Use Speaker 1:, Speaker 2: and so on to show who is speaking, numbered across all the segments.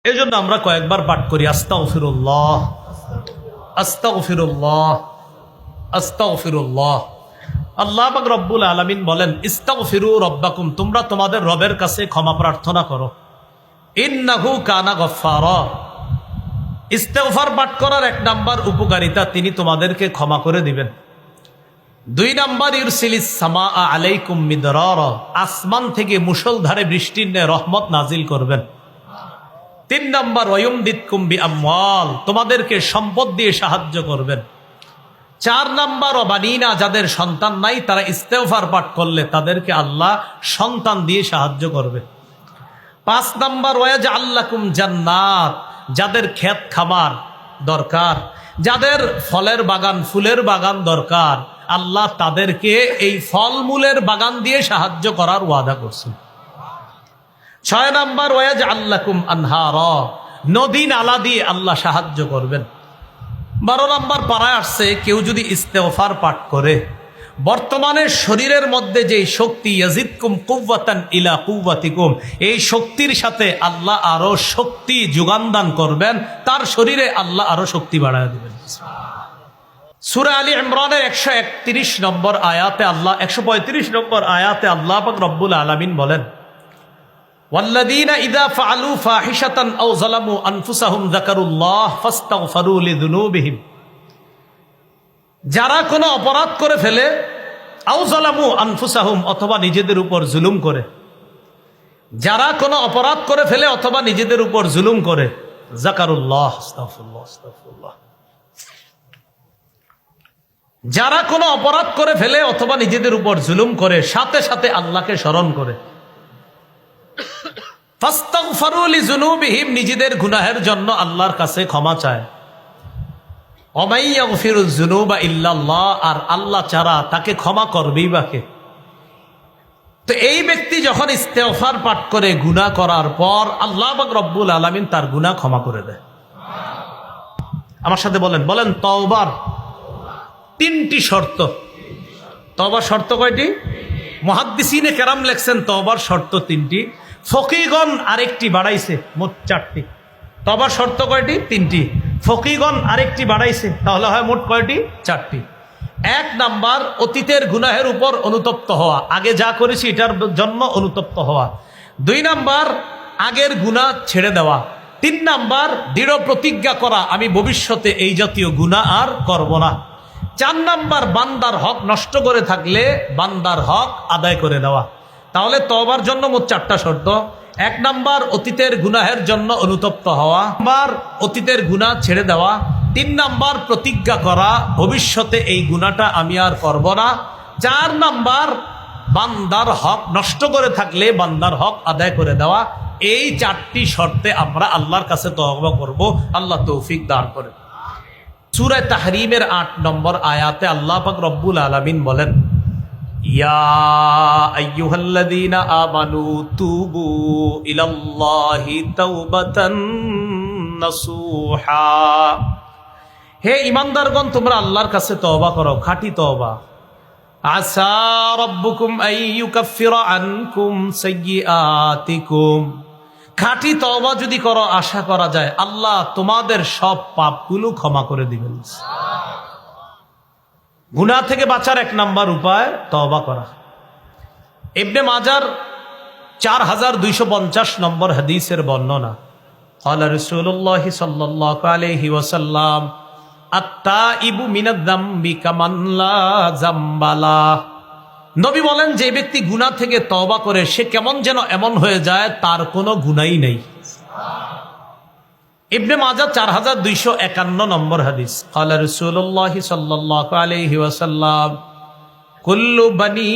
Speaker 1: এই জন্য আমরা কয়েকবার পাঠ করি আস্তাগফিরুল্লাহ, আস্তাগফিরুল্লাহ, আস্তাগফিরুল্লাহ। আল্লাহ পাক রব্বুল আলামিন বলেন, ইস্তাগফিরু রব্বাকুম, তোমরা তোমাদের রবের কাছে ক্ষমা প্রার্থনা করো। ইন্নাহু কানা গফফারা। ইস্তেগফার পাঠ করার এক নাম্বার উপকারিতা, তিনি তোমাদেরকে ক্ষমা করে দিবেন। 2 নাম্বার, ইউরসিলিস সামা আলাইকুম মিদরারা, আসমান থেকে মুষলধারে বৃষ্টির ন্যায় রহমত নাজিল করবেন। 3 নাম্বার, ওয়ায়ুমদিদকুম বিআমওয়াল, তোমাদেরকে সম্পদ দিয়ে সাহায্য করবেন। 4 নাম্বার, ওয়াবানিনা, যাদের সন্তান নাই তারা ইস্তেগফার পাঠ করলে তাদেরকে আল্লাহ সন্তান দিয়ে সাহায্য করবে। 5 নাম্বার, ওয়াজআল লাকুম জান্নাত, যাদের ক্ষেত খামার দরকার, যাদের ফলের বাগান ফুলের বাগান দরকার, আল্লাহ তাদেরকে এই ফলমূলের বাগান দিয়ে সাহায্য করার ওয়াদা করছেন। 6 নাম্বার, ওয়াজআল লাকুম আনহারা, নদী নালা দিয়ে আল্লাহ সাহায্য করবেন। 12 নাম্বার পারায় আসছে, কেউ যদি ইস্তেগফার পাঠ করে বর্তমানে শরীরের মধ্যে যে শক্তি, ইয়াজিদকুম কুওয়াতান ইলা কুওয়াতিকুম, এই শক্তির সাথে আল্লাহ আরো শক্তি যোগান দান করবেন, তার শরীরে আল্লাহ আরো শক্তি বাড়ায় দিবেন। সূরা আলী ইমরানের 131 নম্বর আয়াতে আল্লাহ 135 নম্বর আয়াতে আল্লাহ পাক রব্বুল আলামিন বলেন, ওয়াল্লাযীনা ইযা ফাআলু ফাহিশাতান আও যালামু আনফুসাহুম যাকারুল্লাহ ফাস্তাগফিরু লিযুনুবিহিম, যারা কোনো অপরাধ করে ফেলে, আও যালামু আনফুসাহুম, অথবা নিজেদের উপর জুলুম করে, যারা কোনো অপরাধ করে ফেলে অথবা নিজেদের উপর জুলুম করে, যাকারুল্লাহ, আস্তাগফিরুল্লাহ, আস্তাগফিরুল্লাহ, যারা কোনো অপরাধ করে ফেলে অথবা নিজেদের উপর জুলুম করে, সাথে সাথে আল্লাহকে স্মরণ করে, ফাস্তাগফিরু লিযুনুবিহিম, নিজেদের গুনাহের জন্য আল্লাহর কাছে ক্ষমা চায়। ওমাই ইয়াগফিরুয যুনুবা ইল্লাল্লাহ, আর আল্লাহ ছাড়া তাকে ক্ষমা করবেই বা কে? তো এই ব্যক্তি যখন ইস্তেগফার পাঠ করে গুনাহ করার পর, আল্লাহ পাক রব্বুল আলামিন তার গুনাহ ক্ষমা করে দেয়। আমার সাথে বলেন তওবার 3টি শর্ত। তওবার শর্ত কয়টি? মুহাদ্দিসিনে কেরাম লেখছেন তওবার শর্ত 3টি, ফকিগণ আরেকটি বাড়াইছে, মোট 4টি। তওবার শর্ত কয়টি? 3টি। ফকিগণ আরেকটি বাড়াইছে, তাহলে হয় মোট কয়টি? 4টি। 1 নাম্বার, অতীতের গুনাহের উপর অনুতপ্ত হওয়া, আগে যা করেছি এটার জন্য অনুতপ্ত হওয়া। 2 নাম্বার, আগের গুনাহ ছেড়ে দেওয়া। 3 নাম্বার, দৃঢ় প্রতিজ্ঞা করা, আমি ভবিষ্যতে এই জাতীয় গুনাহ আর করব না। 4 নাম্বার, বান্দার হক নষ্ট করে থাকলে বান্দার হক আদায় করে দেওয়া। তাহলে তওবার জন্য মোট 4টা শর্ত। 1 নাম্বার, অতীতের গুনাহের জন্য অনুতপ্ত হওয়া। নাম্বার, অতীতের গুনাহ ছেড়ে দেওয়া। 3 নাম্বার, প্রতিজ্ঞা করা, ভবিষ্যতে এই গুনাহটা আমি আর করব না। 4 নাম্বার, বান্দার হক নষ্ট করে থাকলে বান্দার হক আদায় করে দেওয়া। এই 4টি শর্তে আমরা আল্লাহর কাছে তওবা করব, আল্লাহ তৌফিক দান করেন। সূরা তাহরীমের 8 নম্বর আয়াতে আল্লাহ পাক রব্বুল আলামিন বলেন, ইয়া আইয়ুহাল্লাযীনা আমানু তুবু ইলাল্লাহি তাওবাতান নাসুহা, হে ঈমানদারগণ, তোমরা আল্লাহর কাছে তওবা করো, খাঁটি তওবা। আসা রাব্বুকুম আইয়ুকাফিরা আনকুম সাইয়্যাতিকুম, খাঁটি তওবা যদি করো, আশা করা যায় আল্লাহ তোমাদের সব পাপগুলো ক্ষমা করে দিবেন। গুনাহ থেকে বাঁচার 1 নাম্বার উপায় তওবা করা। ইবনে মাজার 4250 নম্বর হাদিসের বর্ণনা, ক্বালা রাসূলুল্লাহ সাল্লাল্লাহু আলাইহি ওয়াসাল্লাম, আত-তাইবু মিনাদ যামবি কামান লা যামবালা, নবী বলেন যে ব্যক্তি গুনাহ থেকে তওবা করে সে কেমন যেন এমন হয়ে যায় তার কোনো গুনাহই নেই। ইবনে মাজাহ 4251 নম্বর হাদিস, ক্বালা রাসূলুল্লাহ সাল্লাল্লাহু আলাইহি ওয়াসাল্লাম, কুল্লু বনি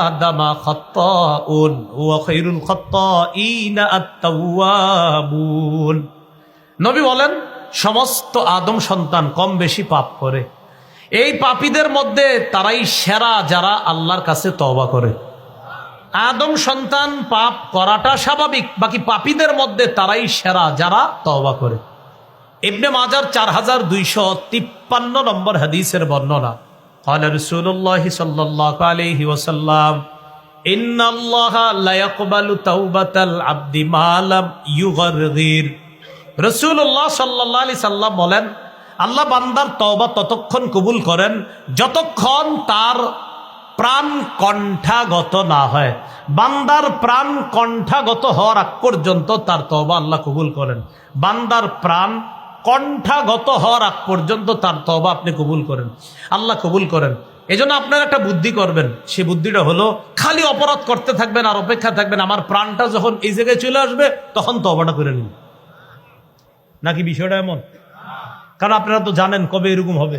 Speaker 1: আদামা খাত্তাউন ওয়া খায়রুল খাত্তাইনা আত-তাওয়াবুন, নবী বলেন সমস্ত আদম সন্তান কম বেশি পাপ করে, এই পাপীদের মধ্যে তারাই সেরা যারা আল্লাহর কাছে তওবা করে। আদম সন্তান পাপ করাটা স্বাভাবিক, বাকি পাপীদের মধ্যে তারাই সেরা যারা তওবা করে। ইবনে মাজার 4253 নম্বর হাদিসের বর্ণনা, ক্বালা রাসূলুল্লাহ সাল্লাল্লাহু আলাইহি ওয়াসাল্লাম, ইন্নাল্লাহা লা ইয়াকবালু তাওবাতাল আবদি মা লাম ইউগারগির, রাসূলুল্লাহ সাল্লাল্লাহু আলাইহি সাল্লাম বলেন, আল্লাহ বান্দার তওবা ততক্ষণ কবুল করেন যতক্ষণ তার প্রাণ কণ্ঠাগত না হয়। বান্দার প্রাণ কণ্ঠাগত হওয়ার আগ পর্যন্ত তার তওবা আল্লাহ কবুল করেন। বান্দার প্রাণ কণ্ঠাগত হওয়ার আগ পর্যন্ত তার তওবা আপনি কবুল করেন, আল্লাহ কবুল করেন। এজন্য আপনারা একটা বুদ্ধি করবেন, সে বুদ্ধিটা হলো খালি অপরাধ করতে থাকবেন আর অপেক্ষা থাকবেন আমার প্রাণটা যখন এই জায়গায় চলে আসবে তখন তওবাটা করে নিন। নাকি বিষয়টা এমন? কারণ আপনারা তো জানেন কবে এরকম হবে।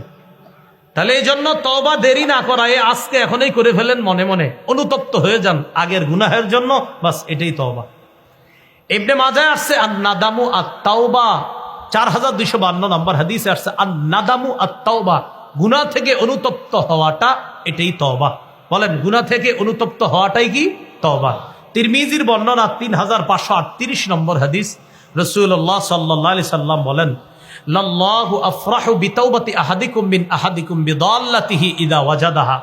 Speaker 1: তাহলে এই জন্য তওবা দেরি না করায় আজকে এখনই করে ফেলেন, মনে মনে অনুতপ্ত হয়ে যান আগের গুনাহের জন্য, বাস এটাই তওবা। ইবনে মাজায় আসছে আন-নাদামু আত-তাওবা, 4252 নম্বর হাদিসে আসছে আন-নাদামু আত-তাওবা, গুনাহ থেকে অনুতপ্ত হওয়াটা এটাই তওবা। বলেন, গুনাহ থেকে অনুতপ্ত হওয়াটাই কি তওবা? তিরমিজির বর্ণনা 3538 নম্বর হাদিস, রাসূলুল্লাহ সাল্লাল্লাহু আলাইহি সাল্লাম বলেন, লাল্লাহু আফরাহু বিতাওবাতি আহাদিকুম মিন আহাদিকুম বিদাল্লাতিহি ইযা ওয়াজাদাহা।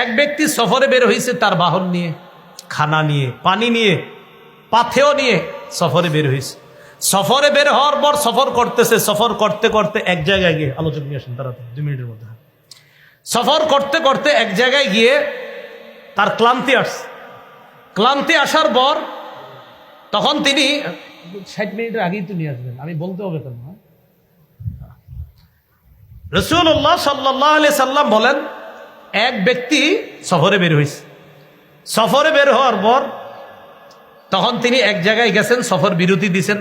Speaker 1: এক ব্যক্তি সফরে বের হয়েছে তার বাহন নিয়ে, খানা নিয়ে, পানি নিয়ে, পাথেয় নিয়ে সফরে বের হয়েছে। সফরে বের হওয়ার পর সফর করতেছে, সফর করতে করতে এক জায়গায় গিয়ে, আলোচক নিয়ে আসেন তারা 2 মিনিটের মধ্যে। সফর করতে করতে এক জায়গায় গিয়ে তার ক্লান্তি আসছে। ক্লান্তি আসার পর তখন তিনি 60 মিনিটের আগেই তো নিয়ে আসবেন, আমি বলতে হবে কেন? রাসূলুল্লাহ সাল্লাল্লাহু আলাইহি সাল্লাম বলেন, এক ব্যক্তি সফরে বের হয়েছে। সফরে বের হওয়ার পর তখন তিনি এক জায়গায় গেছেন, সফর বিরতি দিছেন।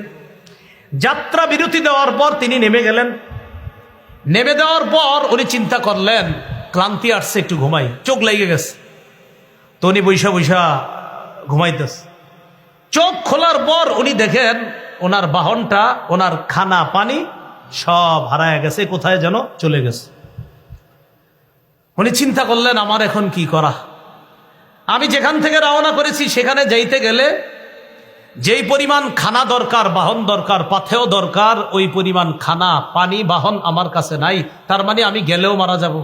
Speaker 1: যাত্রা বিরতি দেওয়ার পর তিনি নেমে গেলেন। নেমে দেওয়ার পর উনি চিন্তা করলেন ক্লান্তি আসছে, একটু ঘুমাই, চোখ লেগে গেছে। তো উনি বৈশা বৈশা ঘুমাইতেছে। চোখ খোলার পর উনি দেখেন ওনার বাহনটা, ওনার খানা পানি সব হারায় গেছে, কোথায় যেন চলে গেছে। উনি চিন্তা করলেন আমার এখন কি করা? আমি যেখান থেকে রওনা করেছি সেখানে যাইতে গেলে যেই পরিমাণ খানা দরকার, বাহন দরকার, পাথেয় দরকার, ওই পরিমাণ খানা পানি বাহন আমার কাছে নাই। তার মানে আমি গেলেও মারা যাব।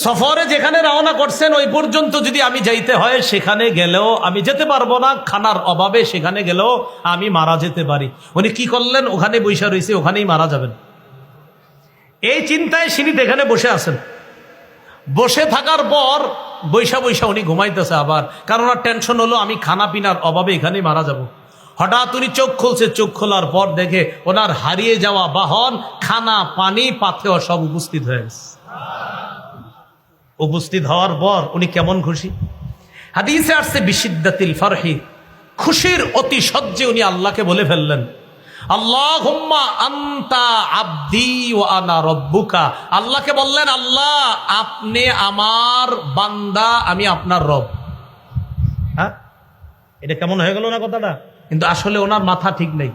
Speaker 1: সফরে যেখানে রওনা করছেন ওই পর্যন্ত যদি আমি যাইতে হয়, সেখানে গেলেও আমি যেতে পারবো না, খানার অভাবে সেখানে গেলেও আমি মারা যেতে পারি। উনি কি করলেন? ওখানে বসে রয়েছে, ওখানেই মারা যাবেন। এই চিন্তায় সিনিত এখানে বসে আছেন। বসে থাকার পর বৈশা বৈশা উনি ঘুমাইতেছে আবার, কারণ ওনার টেনশন হলো আমি খানা পিনার অভাবে এখানেই মারা যাব। হঠাৎ উনি চোখ খুলছে, চোখ খোলার পর দেখে ওনার হারিয়ে যাওয়া বাহন, খানা পানি পাথেয় সব উপস্থিত হয়ে গেছে। উপস্থিত হওয়ার পর উনি কেমন খুশি! হাদিসে আসছে বিশিদ্দাতিল ফারহি, খুশির অতি সহ্যে উনি আল্লাহকে বলে ফেললেন, আল্লাহুম্মা আনতা আবদি ওয়া আনা রব্বুকা। আল্লাহকে বললেন, আল্লাহ আপনি আমার বান্দা, আমি আপনার রব। হ্যাঁ, এটা কেমন হয়ে গেল না কথাটা? কিন্তু আসলে ওনার মাথা ঠিক নেই।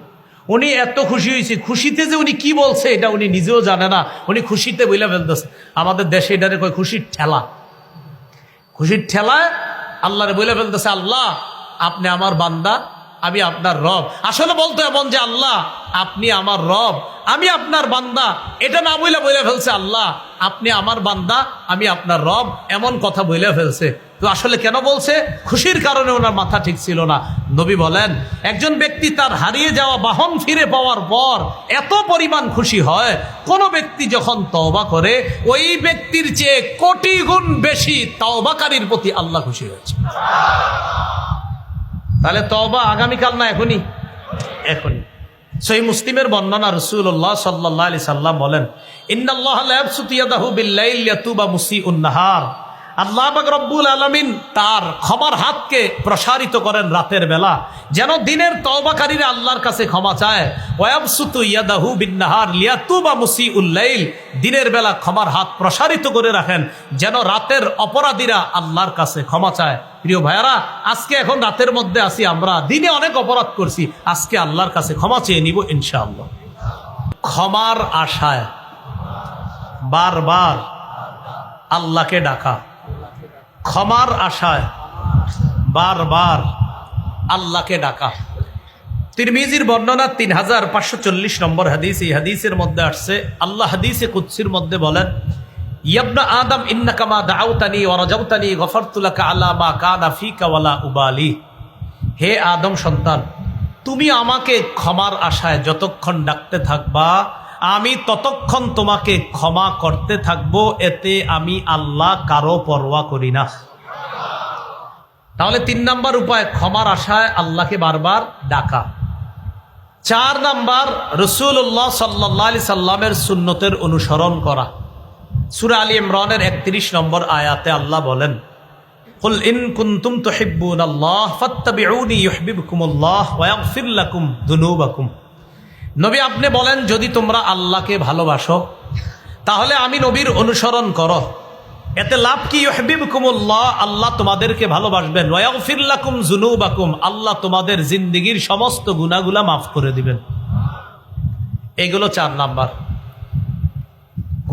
Speaker 1: উনি এত খুশি হয়েছে, খুশিতে যে উনি কি বলছে এটা উনি নিজেও জানে না। উনি খুশিতে বইলা ফেলতেছে। আমাদের দেশে এটারে কয় খুশির ঠেলা। খুশির ঠেলায় আল্লাহরে বইলা ফেলতেছে, আল্লাহ আপনি আমার বান্দা, আমি আপনার রব। আসলে বলতো এমন যে আল্লাহ আপনি আমার রব, আমি আপনার বান্দা। এটা না বইলা ফেলছে আল্লাহ আপনি আমার বান্দা, আমি আপনার রব, এমন কথা বইলা ফেলছে। তো আসলে কেন বলছে? খুশির কারণে ওনার মাথা ঠিক ছিল না। নবী বলেন, একজন ব্যক্তি তার হারিয়ে যাওয়া বাহন ফিরে পাওয়ার পর এত পরিমাণ খুশি হয়, কোন ব্যক্তি যখন তওবা করে ওই ব্যক্তির চেয়ে কোটি গুণ বেশি তওবাকারীর প্রতি আল্লাহ খুশি হয়েছে। তাহলে তওবা আগামীকাল না এখনই? এখনই। সহিহ মুসলিমের বর্ণনা, রাসূলুল্লাহ সাল্লাল্লাহু আলাইহি সাল্লাম বলেন, ইন্নাল্লাহা লা ইয়াবসুতু ইয়াদাহু বিল-লাইল লিয়াতুবা মুসিউন নাহার। আল্লাহ পাক রব্বুল আলামিন তার ক্ষমার হাতকে প্রসারিত করেন রাতের বেলা, যেন দিনের তওবাকারীরা আল্লাহর কাছে ক্ষমা চায়। ওয়া ইয়াবসুতু ইয়াদাহু বিন-নাহার লিয়াতুবা মুসিউল লাইল, দিনের বেলা ক্ষমার হাত প্রসারিত করে রাখেন যেন রাতের অপরাধীরা আল্লাহর কাছে ক্ষমা চায়। প্রিয় ভাইয়ারা, আজকে এখন রাতের মধ্যে আছি আমরা, দিনে অনেক অপরাধ করছি, আজকে আল্লাহর কাছে ক্ষমা চেয়ে নিব ইনশাআল্লাহ। ক্ষমার আশায় বারবার আল্লাহকে ডাকা, ক্ষমার আশায় বারবার আল্লাহকে ডাকা। তিরমিজির বর্ণনা 3540 নম্বর হাদিস। এই হাদিসের মধ্যে আসছে, আল্লাহ হাদিসে কুদসির মধ্যে বলেন, ইবনা আদম ইন্নাকা মা দাউতানি ওয়া রাজাউতানি গফারতু লাকা আলা মা কানা ফিকা ওয়ালা উবালি। হে আদম সন্তান, তুমি আমাকে ক্ষমার আশায় যতক্ষণ ডাকতে থাকবা, আমি ততক্ষণ তোমাকে ক্ষমা করতে থাকবো। এতে আমি আল্লাহ কারো পরোয়া করি না। তাহলে 3 নাম্বার উপায় ক্ষমার আশায় আল্লাহকে বারবার ডাকা। 4 নাম্বার রাসূলুল্লাহ সাল্লাল্লাহু আলাইহি সাল্লামের সুন্নতের অনুসরণ করা। সূরা আলী ইমরানের 31 নম্বর আয়াতে আল্লাহ বলেন, কুল ইন কুনতুম তুহিব্বুনাল্লাহ ফাত্তাবিউনি ইউহিব্বুকুমুল্লাহ ওয়া ইয়াগফির লাকুম যুনুবাকুম। নবী আপনি বলেন, যদি তোমরা আল্লাহকে ভালোবাসো তাহলে আমি নবীর অনুসরণ করো। এতে লাভ কি? ইউহিব্বুকুমুল্লাহ, আল্লাহ তোমাদেরকে ভালোবাসবেন। ওয়া ইয়াগফির লাকুম যুনুবাকুম, আল্লাহ তোমাদের জিন্দেগীর সমস্ত গুনাহগুলো মাফ করে দিবেন। এগুলো 4 নাম্বার।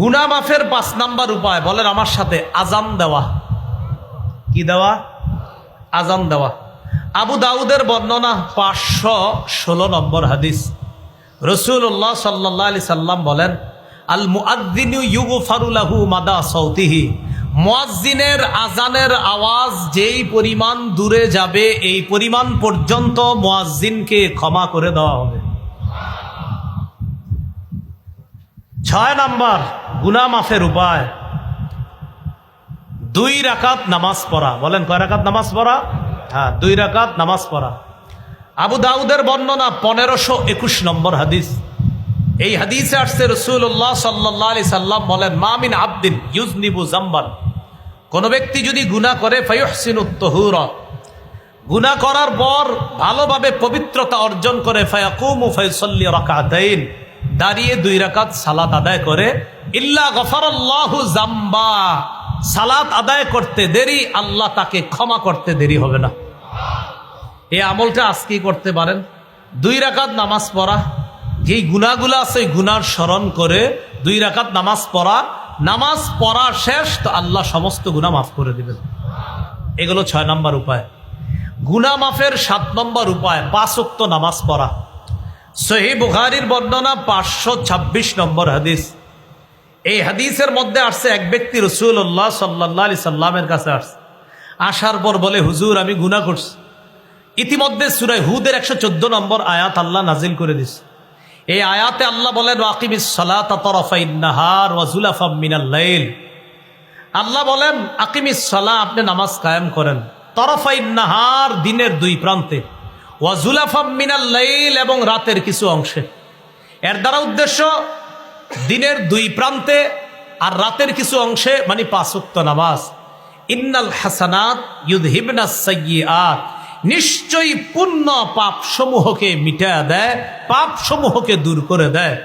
Speaker 1: গুনাহ মাফের 5 নাম্বার উপায় বলেন আমার সাথে, আযান দেওয়া। কি দেওয়া? আযান দেওয়া। আবু দাউদের বর্ণনা 516 নম্বর হাদিস। রাসূলুল্লাহ সাল্লাল্লাহু আলাইহি সাল্লাম বলেন, আল মুআদ্দিনু ইউগফারু লাহু মাদা সাউতিহি। মুয়াজ্জিনের আযানের আওয়াজ যেই পরিমাণ দূরে যাবে, এই পরিমাণ পর্যন্ত মুয়াজ্জিনকে ক্ষমা করে দেওয়া হবে। 6 নাম্বার গুনাহ মাফের উপায়, 2 রাকাত নামাজ পড়া। বলেন কয় রাকাত নামাজ পড়া? হ্যাঁ, 2 রাকাত নামাজ পড়া। আবু দাউদের বর্ণনা 1521 নম্বর হাদিস। এই হাদিসে আসছে রাসূলুল্লাহ সাল্লাল্লাহু আলাইহি সাল্লাম বলেন, মা মিন আবদিন ইউযনিবু যামবান, কোন ব্যক্তি যদি গুনাহ করে, ফায়ুহসিনুত তাহুরা, গুনাহ করার পর ভালোভাবে পবিত্রতা অর্জন করে, ফায়াকুমু ফায়ুসাল্লি রাকাতাইন, দাঁড়িয়ে 2 রাকাত সালাত আদায় করে, ইল্লা গফারাল্লাহু যামবা, সালাত আদায় করতে দেরি, আল্লাহ তাকে ক্ষমা করতে দেরি হবে না। এই আমলটা আজকেই করতে পারেন। 2 রাকাত নামাজ পড়া, যেই গুনাহগুলো আছে গুনার স্মরণ করে 2 রাকাত নামাজ পড়া। নামাজ পড়া শেষ তো আল্লাহ সমস্ত গুনাহ মাফ করে দিবেন। এগুলো 6 নম্বর উপায়। গুনাহ মাফের 7 নম্বর উপায় 5 ওয়াক্ত নামাজ পড়া। সহিহ বুখারীর বর্ণনা 526 নম্বর হাদিস। এই হাদিসের মধ্যে আসছে, এক ব্যক্তি রাসূলুল্লাহ সাল্লাল্লাহু আলাইহি সাল্লামের কাছে আসছে। আসার পর বলে, হুজুর আমি গুনাহ করছি। ইতিমধ্যে সূরা হুদের 114 নম্বর আয়াত আল্লাহ নাজিল করে দিয়েছে। এই আয়াতে আল্লাহ বলেন, ওয়াকিমিস সালাতা তারাফাইন নাহার ওয়া যুলাফাম মিনাল লাইল। আল্লাহ বলেন আকিমিস সালাহ, আপনি নামাজ কায়েম করেন, তারাফাইন নাহার, দিনের 2 প্রান্তে, ওয়া যুলাফাম মিনাল লাইল, এবং রাতের কিছু অংশে। এর দ্বারা উদ্দেশ্য দিনের 2 প্রান্তে আর রাতের কিছু অংশে, মানে 5 ওয়াক্ত নামাজ। ইন্নাল হাসানাত ইউযহিবনাস সাইয়্যাত, নিশ্চয়ই পুণ্য পাপ সমূহকে মিটায়া দেয়, পাপ সমূহকে দূর করে দেয়।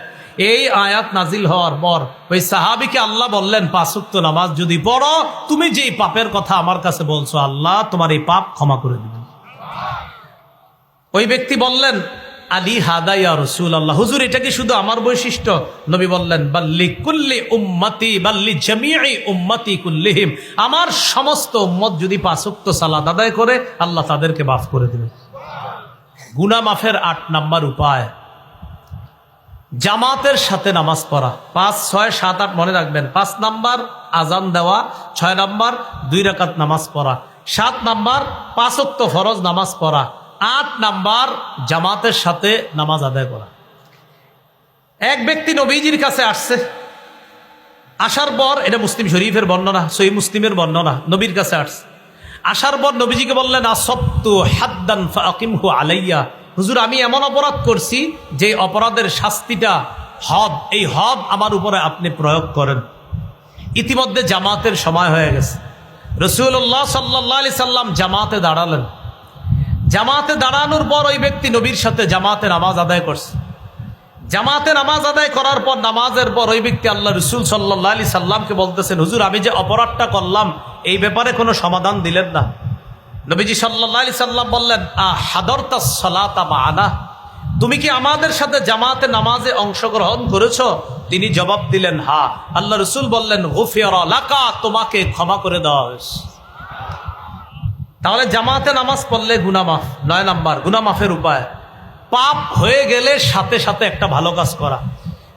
Speaker 1: এই আয়াত নাজিল হওয়ার পর ওই সাহাবীকে আল্লাহ বললেন, 5 ওয়াক্ত নামাজ যদি পড়ো, তুমি যেই পাপের কথা আমার কাছে বলছো, আল্লাহ তোমার এই পাপ ক্ষমা করে দিবেন। ওই ব্যক্তি বললেন, আলী হাদা ইয়া রাসূলুল্লাহ, হুজুর এটা কি শুধু আমার বৈশিষ্ট্য? নবী বললেন, বাল্লি কুল্লি উম্মতি, বাল্লি জামিই উম্মতি কুল্লিহিম, আমার সমস্ত উম্মত যদি 5 ওয়াক্ত সালাত আদায় করে, আল্লাহ তাদেরকে মাফ করে দিবেন। গুনাহ মাফের 8 নাম্বার উপায়, জামাতের সাথে নামাজ পড়া। 5, 6, 7, 8 মনে রাখবেন। 5 নাম্বার আজান দেওয়া, 6 নাম্বার 2 রাকাত নামাজ পড়া, 7 নাম্বার 5 ওয়াক্ত ফরজ নামাজ পড়া, 8 নাম্বার জামাতের সাথে নামাজ আদায় করা। এক ব্যক্তি নবীজির কাছে আসছে। আসার পর, এটা মুসলিম শরীফের বর্ণনা, সহিহ মুসলিমের বর্ণনা, নবীর কাছে আসছে। আসার পর নবীজিকে বললেন, আসবতু হাদ্দান ফাকিমহু আলাইয়া, হুজুর আমি এমন অপরাধ করছি যে অপরাধের শাস্তিটা হদ, এই হদ আমার উপরে আপনি প্রয়োগ করেন। ইতিমধ্যে জামাতের সময় হয়ে গেছে। রাসূলুল্লাহ সাল্লাল্লাহু আলাইহি সাল্লাম জামাতে দাঁড়ালেন। জামাতে দাঁড়ানোর পর ওই ব্যক্তি নবীর সাথে জামাতে নামাজ আদায় করছে। জামাতে নামাজ আদায় করার পর, নামাজের পর ওই ব্যক্তি আল্লাহ রাসূল সাল্লাল্লাহু আলাইহি সাল্লামকে বলতেছেন, হুজুর আমি যে অপরাধটা করলাম, এই ব্যাপারে কোনো সমাধান দিলেন না। নবীজি সাল্লাল্লাহু আলাইহি সাল্লাম বললেন, হাদারতাস সালাতা মা'ানা, তুমি কি আমাদের সাথে জামাতে নামাজে অংশগ্রহণ করেছো? তিনি জবাব দিলেন, হ্যাঁ। আল্লাহ রাসূল বললেন, গুফিরা লাকা, তোমাকে ক্ষমা করে দেওয়া হয়েছে। তাহলে জামাতে নামাজ পড়লে গুনাহ মাফ। 9 নাম্বার গুনাহ মাফের উপায়, পাপ হয়ে গেলে সাথে সাথে একটা ভালো কাজ করা।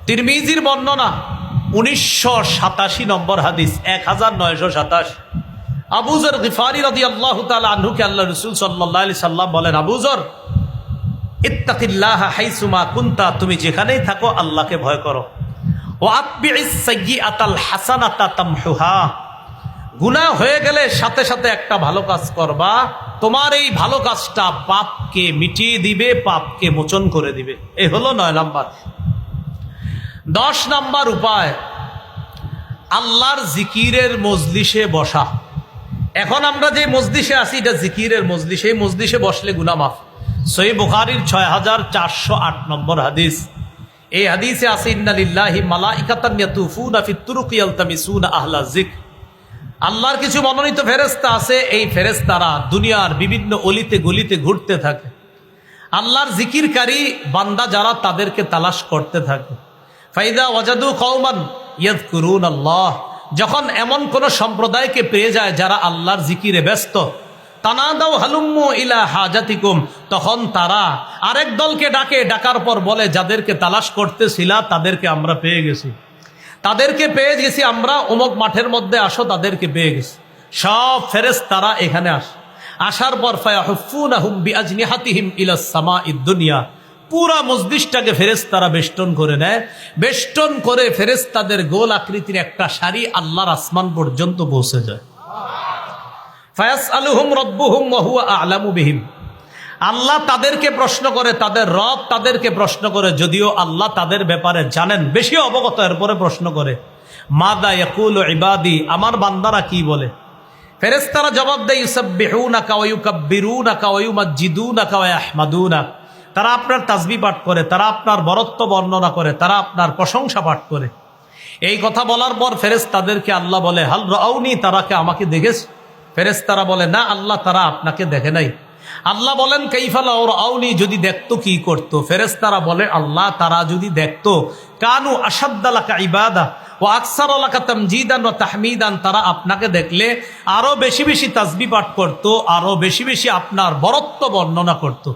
Speaker 1: তিরমিজির বর্ণনা 1987 নম্বর হাদিস, 1927। আবু যর গিফারি রাদিয়াল্লাহু তাআলা আনহুকে আল্লাহ রাসূল সাল্লাল্লাহু আলাইহি সাল্লাম বলেন, আবু যর, ইত্তাকিল্লাহা হাইসুমা কুনতা, তুমি যেখানেই থাকো আল্লাহকে ভয় করো। ওয়া আতবিইস সাইয়্যাতাল হাসানাতা তামহুহা, গুনাহ হয়ে গেলে সাথে সাথে একটা ভালো কাজ করবা, তোমার এই ভালো কাজটা পাপকে মিটিয়ে দিবে, পাপকে মোচন করে দিবে। এই হলো 9 নাম্বার। 10 নাম্বার উপায়, আল্লাহর জিকিরের মজলিসে বসা। এখন আমরা যে মজলিসে আছি এটা জিকিরের মজলিস, এই মজলিসে বসলে গুনাহ মাফ। সহিহ বুখারীর 6408 নম্বর হাদিস। এই হাদিসে আছে ইন্না লিল্লাহি মালাইকাতান ইয়াতুফুনা ফিত তুরুকি ইয়ালতামিসুনা আহলা যিকর, আল্লাহর কিছু মনোনীত ফেরেশতা আছে, এই ফেরেশতারা দুনিয়ার বিভিন্ন অলিতে গলিতে ঘুরতে থাকে, আল্লাহর জিকিরকারী বান্দা যারা তাদেরকে তালাশ করতে থাকে। ফাইদা ওয়াজাদু কওমান ইয়াযকুরুনাল্লাহ, যখন এমন কোন সম্প্রদায়কে পেয়ে যায় যারা আল্লাহর জিকিরে ব্যস্ত, তানাদাউ হালুম্মু ইলা হাজাতিকুম, তখন তারা আরেক দলকে ডাকে, ডাকার পর বলে যাদেরকে তালাশ করতেছিলা তাদেরকে আমরা পেয়ে গেছি, তাদেরকে পেয়ে গেছি আমরা, অমুক মাঠের মধ্যে আসো, তাদেরকে পেয়ে গেছি। সব ফেরেশতারা এখানে আসে, আসার পর ফায়াহুফুনাহুম বিআজনিহাতিহিম ইলাস সামাঈদ দুনিয়া, পুরা মজলিসটাকে ফেরেশতারা বেষ্টন করে নেয়, বেষ্টন করে ফেরেশতাদের গোল আকৃতির একটা সারি আল্লাহর আসমান পর্যন্ত পৌঁছে যায়। ফায়াসআলুহুম রাব্বুহুম ওয়া হুয়া আ'লামু বিহিম, আল্লাহ তাদেরকে প্রশ্ন করে, তাদের রব তাদেরকে প্রশ্ন করে, যদিও আল্লাহ তাদের ব্যাপারে জানেন, বেশি অবগত, এরপরে প্রশ্ন করে মাদা ইয়াকুলু ইবাদি, আমার বান্দারা কি বলে। ফেরেশতারা জবাব দেয় ইউসাব্বিহুনাকা ওয়া ইউকাব্বিরুনাকা ওয়া ইউমাজ্জিদুনাকা ওয়া ইয়াহমাদুনা, তারা আপনার তাসবিহ পাঠ করে, তারা আপনার বরত্ব বর্ণনা করে, তারা আপনার প্রশংসা পাঠ করে। এই কথা বলার পর ফেরেশতাদেরকে আল্লাহ বলে হাল রাউনি, তারা কি আমাকে দেখেছে? ফেরেশতারা বলে না আল্লাহ, তারা আপনাকে দেখে নাই। আল্লাহ বলেন কাইফা লাউ রাউনি, যদি দেখতো কি করতো? ফেরেশতারা বলে আল্লাহ, তারা যদি দেখতো কানু আশাদ্দা লাকা ইবাদা ওয়া আকসারা লাকা তামজিদান ওয়া তাহমিদান, তারা আপনাকে দেখলে আরো বেশি বেশি তাসবিহ পাঠ করতো, আরো বেশি বেশি আপনার বরত্ব বর্ণনা করতো।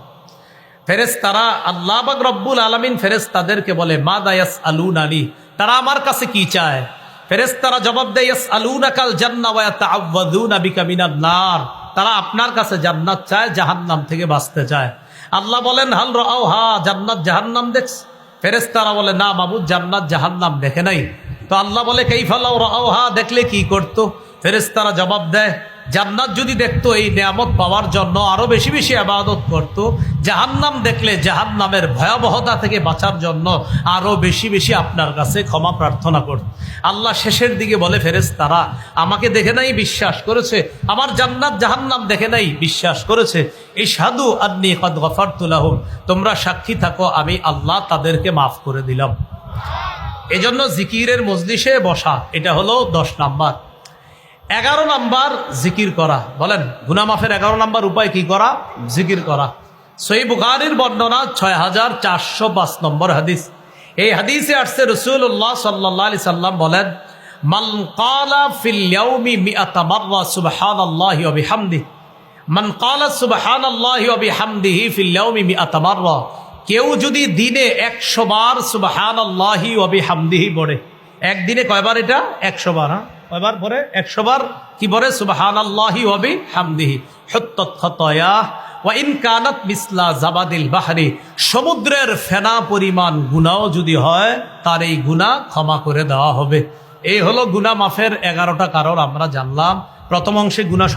Speaker 1: ফেরেশতারা আল্লাহ পাক রব্বুল আলামিন ফেরেশতাদেরকে বলে মাদা ইয়াসআলুনানি, তারা আমার কাছে কি চায়? ফেরেশতারা জবাব দেয় ইয়াসআলুনাকাল জান্নাহ ওয়া ইয়াতাআওয়াযুনা বিকা মিনান নার, তারা আপনার কাছে জান্নাত চায়, জাহান্নাম থেকে বাঁচতে চায়। আল্লাহ বলেন হাল রাআউহা, জান্নাত জাহান্নাম দেখছে? ফেরেশতারা বলে না মাবুদ, জান্নাত জাহান্নাম দেখে নাই। তো আল্লাহ বলে কাইফা লাউ রাআউহা, দেখলে কি করতো? ফেরেশতারা জবাব দেয় জান্নাত যদি দেখতো এই নিয়ামত পাওয়ার জন্য আরো বেশি বেশি ইবাদত করত, জাহান্নাম দেখলে জাহান্নামের ভয়াবহতা থেকে বাঁচার জন্য আরো বেশি বেশি আপনার কাছে ক্ষমা প্রার্থনা করত। আল্লাহ শেষের দিকে বলে ফেরেশতারা আমাকে দেখে নাই, বিশ্বাস করেছে, আমার জান্নাত জাহান্নাম দেখে নাই, বিশ্বাস করেছে, ইশহাদু আন্নী ক্বাদ গফারতু লাহুম, তোমরা সাক্ষী থাকো আমি আল্লাহ তাদেরকে মাফ করে দিলাম। এজন্য জিকিরের মজলিসে বসা, এটা হলো 10 নাম্বার। 11 নাম্বার জিকির করা। বলেন গুনাহ মাফের 11 নাম্বার উপায় কি করা? জিকির করা। সহিহ বুখারীর বর্ণনা 6405 নম্বর হাদিস। এই হাদিসে আসছে রাসূলুল্লাহ সাল্লাল্লাহু আলাইহি সাল্লাম বলেন মান ক্বালা ফিল ইয়াউমি মিআতা মাররা সুবহানাল্লাহি ওয়া বিহামদিহি, মান ক্বালা সুবহানাল্লাহি ওয়া বিহামদিহি ফিল ইয়াউমি মিআতা মাররা, কেউ যদি দিনে 100 বার সুবহানাল্লাহি ওয়া বিহামদিহি পড়ে, একদিনে কয়বার? এটা 100 বার। কয়বার পরে? 100 বার কি পরে? সুবহানাল্লাহি ওয়া বিহামদিহি হুত্তাত খাতায়া ওয়া ইন কানাত মিসলা জাবাদিল বাহরি, সমুদ্রের ফেনা পরিমাণ গুনাহ যদি হয় তার এই গুনাহ ক্ষমা করে দেওয়া হবে। এই হলো গুনাহ মাফের 11টা কারণ আমরা জানলাম। প্রথম অংশে গুনাহ